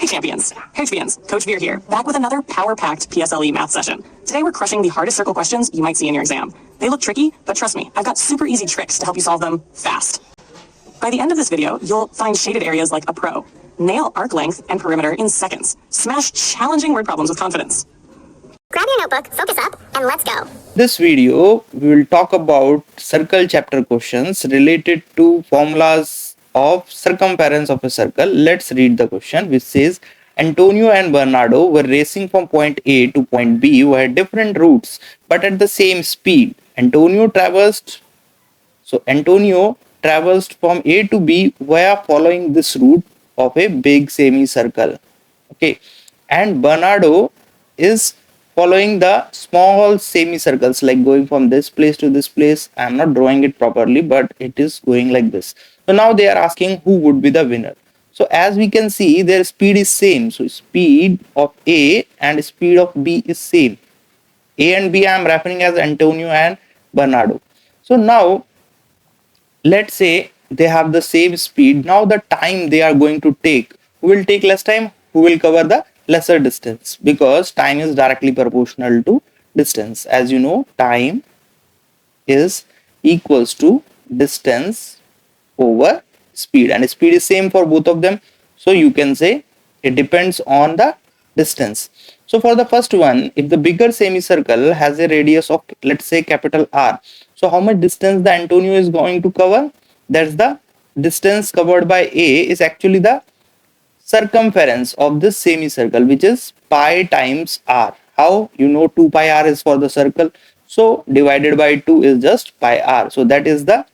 Hey champions, Coach Veer here, back with another power-packed PSLE math session. Today we're crushing the hardest circle questions you might see in your exam. They look tricky, but trust me, I've got super easy tricks to help you solve them fast. By the end of this video, you'll find shaded areas like a pro. Nail arc length and perimeter in seconds. Smash challenging word problems with confidence. Grab your notebook, focus up, and let's go. This video, we will talk about circle chapter questions related to formulas of circumference of a circle. Let's read the question, which says Antonio and Bernardo were racing from point A to point B via different routes but at the same speed. Antonio traversed from A to B via following this route of a big semicircle. Okay, and Bernardo is following the small semicircles, like going from this place to this place. I am not drawing it properly, but it is going like this. So now they are asking who would be the winner. So as we can see, their speed is same. So speed of A and speed of B is same. A and B I am referring as Antonio and Bernardo. So now let's say they have the same speed. Now the time they are going to take, who will take less time, who will cover the lesser distance, because time is directly proportional to distance. As you know, time is equals to distance over speed, and speed is same for both of them. So you can say it depends on the distance. So for the first one, if the bigger semicircle has a radius of, let's say, capital R, so how much distance the Antonio is going to cover? That's the distance covered by A is actually the circumference of this semicircle, which is pi times r. How? You know, 2 pi r is for the circle, so divided by 2 is just pi r. So that is the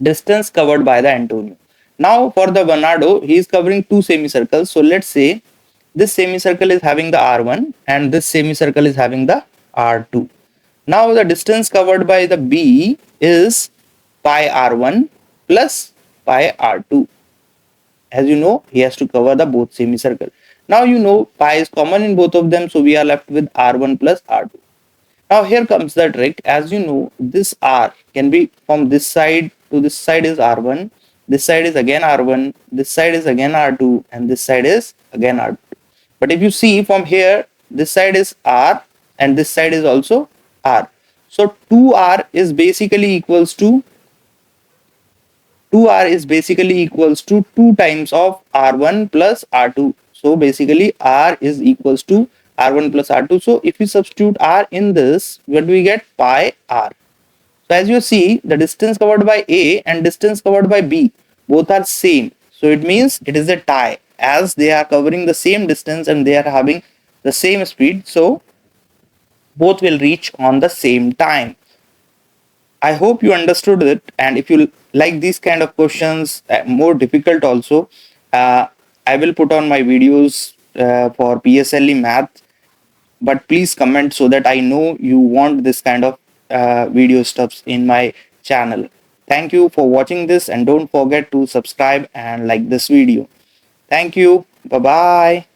distance covered by the Antonio. Now for the Bernardo, he is covering two semicircles. So let's say this semicircle is having the r1 and this semicircle is having the r2. Now the distance covered by the B is pi r1 plus pi r2. As you know, he has to cover the both semicircle. Now you know pi is common in both of them, so we are left with r1 plus r2. Now here comes the trick. As you know, this r can be from this side to this side is r1, this side is again r1, this side is again r2, and this side is again r2. But if you see from here, this side is r and this side is also r. So 2r is basically equals to 2 times of r1 plus r2. So basically r is equals to r1 plus r2. So if we substitute r in this, what do we get? Pi r. So as you see, the distance covered by A and distance covered by B, both are same. So it means it is a tie, as they are covering the same distance and they are having the same speed. So both will reach on the same time. I hope you understood it, and if you like these kind of questions, more difficult also, I will put on my videos for PSLE Math, but please comment so that I know you want this kind of video stuffs in my channel. Thank you for watching this, and don't forget to subscribe and like this video. Thank you. Bye-bye.